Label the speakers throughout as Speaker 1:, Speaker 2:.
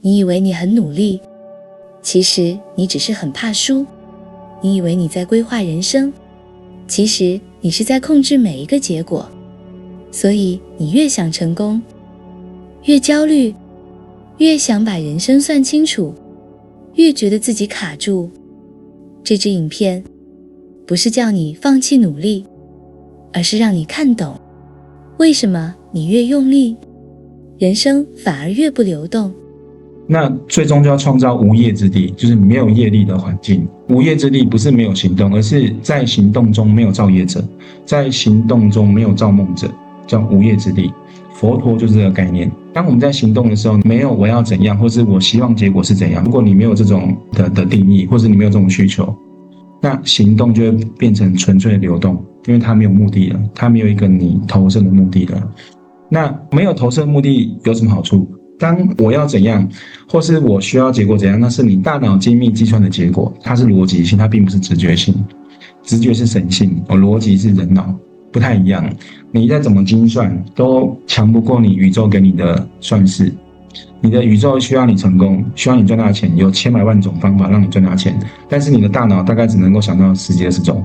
Speaker 1: 你以为你很努力，其实你只是很怕输。你以为你在规划人生，其实你是在控制每一个结果。所以你越想成功，越焦虑，越想把人生算清楚，越觉得自己卡住。这支影片不是叫你放弃努力，而是让你看懂为什么你越用力，人生反而越不流动。
Speaker 2: 那最终就要创造无业之地，就是没有业力的环境。无业之地不是没有行动，而是在行动中没有造业者，在行动中没有造梦者，叫无业之地。佛陀就是这个概念。当我们在行动的时候，没有我要怎样，或是我希望结果是怎样，如果你没有这种的定义，或是你没有这种需求，那行动就会变成纯粹的流动，因为它没有目的了，它没有一个你投射的目的了。那没有投射目的有什么好处？当我要怎样，或是我需要结果怎样，那是你大脑精密计算的结果，它是逻辑性，它并不是直觉性。直觉是神性，逻辑是人脑，不太一样。你再怎么精算，都强不过你宇宙给你的算式。你的宇宙需要你成功，需要你赚大钱，有千百万种方法让你赚大钱，但是你的大脑大概只能够想到10几20种，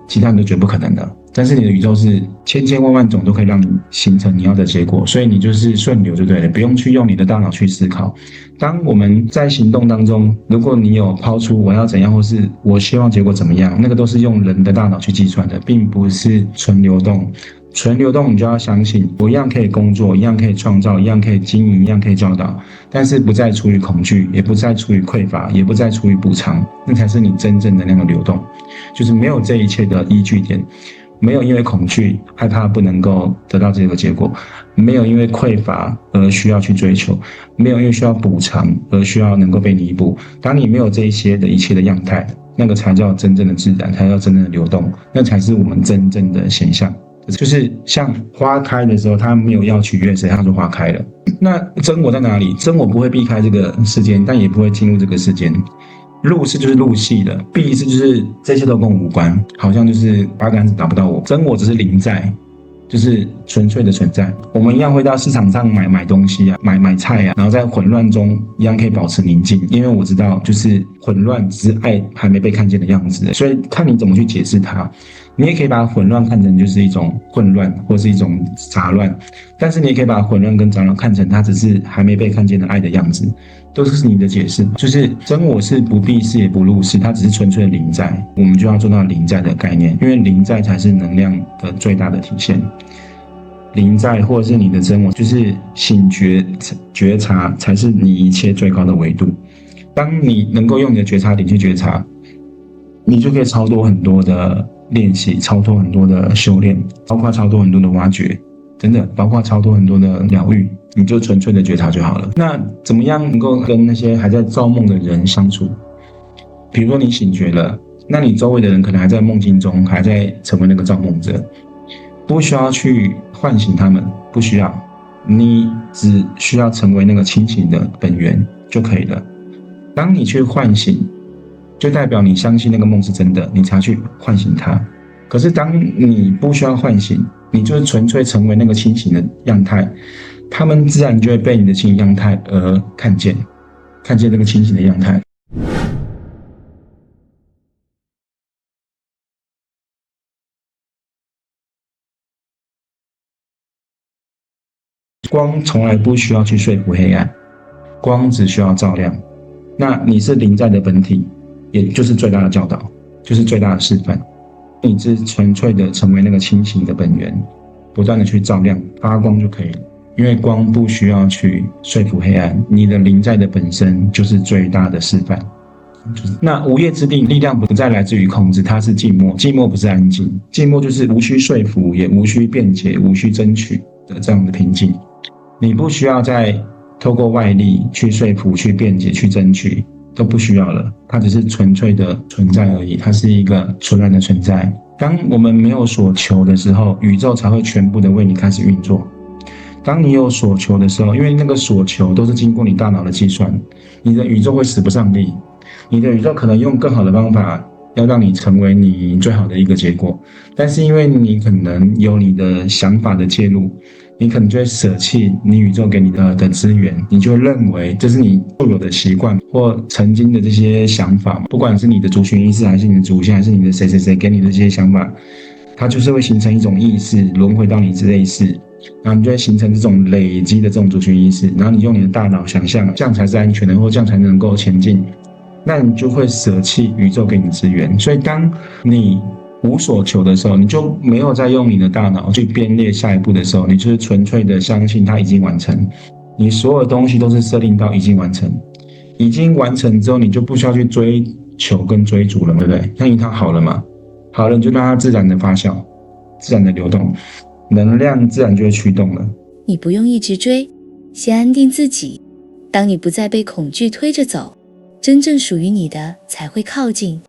Speaker 2: 其他人都觉得不可能的。但是你的宇宙是千千万万种都可以让你形成你要的结果，所以你就是顺流就对了，不用去用你的大脑去思考。当我们在行动当中，如果你有抛出我要怎样，或是我希望结果怎么样，那个都是用人的大脑去计算的，并不是纯流动。纯流动你就要相信，我一样可以工作，一样可以创造，一样可以经营，一样可以教导，但是不再出于恐惧，也不再出于匮乏，也不再出于补偿，那才是你真正的那个流动。就是没有这一切的依据点，没有因为恐惧害怕不能够得到这个结果，没有因为匮乏而需要去追求，没有因为需要补偿而需要能够被弥补。当你没有这一些的一切的样态，那个才叫真正的自然，才叫真正的流动，那才是我们真正的现象。就是像花开的时候，它没有要取悦谁，它就花开了。那真我在哪里？真我不会避开这个世间，但也不会进入这个世间。入世就是入戏的，避世就是这些都跟我无关，好像就是八竿子打不到我。真我只是临在，就是纯粹的存在。我们一样会到市场上买东西啊，买菜啊，然后在混乱中一样可以保持宁静，因为我知道就是混乱只是爱还没被看见的样子，所以看你怎么去解释它。你也可以把混乱看成就是一种混乱或是一种杂乱，但是你也可以把混乱跟杂乱看成它只是还没被看见的爱的样子，都是你的解释。就是真我是不避世也不入世，它只是纯粹的临在，我们就要做到临在的概念，因为临在才是能量的最大的体现。临在或者是你的真我，就是醒觉觉察，才是你一切最高的维度。当你能够用你的觉察点去觉察，你就可以超脱很多的练习，超脱很多的修炼，包括超脱很多的挖掘，真的包括超脱很多的疗愈，你就纯粹的觉察就好了。那怎么样能够跟那些还在造梦的人相处？比如说你醒觉了，那你周围的人可能还在梦境中，还在成为那个造梦者，不需要去唤醒他们，不需要，你只需要成为那个清醒的本源就可以了。当你去唤醒，就代表你相信那个梦是真的，你才去唤醒它。可是当你不需要唤醒，你就是纯粹成为那个清醒的样态，他们自然就会被你的清醒样态而看见那个清醒的样态。光从来不需要去说服黑暗，光只需要照亮。那你是临在的本体，也就是最大的教导，就是最大的示范。你是纯粹的成为那个清醒的本源，不断的去照亮发光就可以了。因为光不需要去说服黑暗，你的临在的本身就是最大的示范。那无业之地，力量不再来自于控制，它是寂寞。寂寞不是安静，寂寞就是无需说服，也无需辩解，无需争取的这样的平静。你不需要再透过外力去说服、去辩解、去争取，都不需要了。它只是纯粹的存在而已，它是一个纯然的存在。当我们没有所求的时候，宇宙才会全部的为你开始运作。当你有所求的时候，因为那个所求都是经过你大脑的计算，你的宇宙会使不上力。你的宇宙可能用更好的方法要让你成为你最好的一个结果，但是因为你可能有你的想法的介入，你可能就会舍弃你宇宙给你的资源，你就认为这是你旧有的习惯或曾经的这些想法，不管是你的族群意识，还是你的祖先，还是你的谁谁谁给你的这些想法，它就是会形成一种意识，轮回到你这类似，然后你就会形成这种累积的这种族群意识，然后你用你的大脑想象这样才是安全的，或这样才能够前进，那你就会舍弃宇宙给你资源。所以当你无所求的时候，你就没有再用你的大脑去编列下一步的时候，你就是纯粹的相信它已经完成，你所有的东西都是设定到已经完成，已经完成之后，你就不需要去追求跟追逐了，对不对？那因为它好了嘛，好了你就让它自然的发酵，自然的流动，能量自然就会驱动了。
Speaker 1: 你不用一直追，先安定自己。当你不再被恐惧推着走，真正属于你的才会靠近。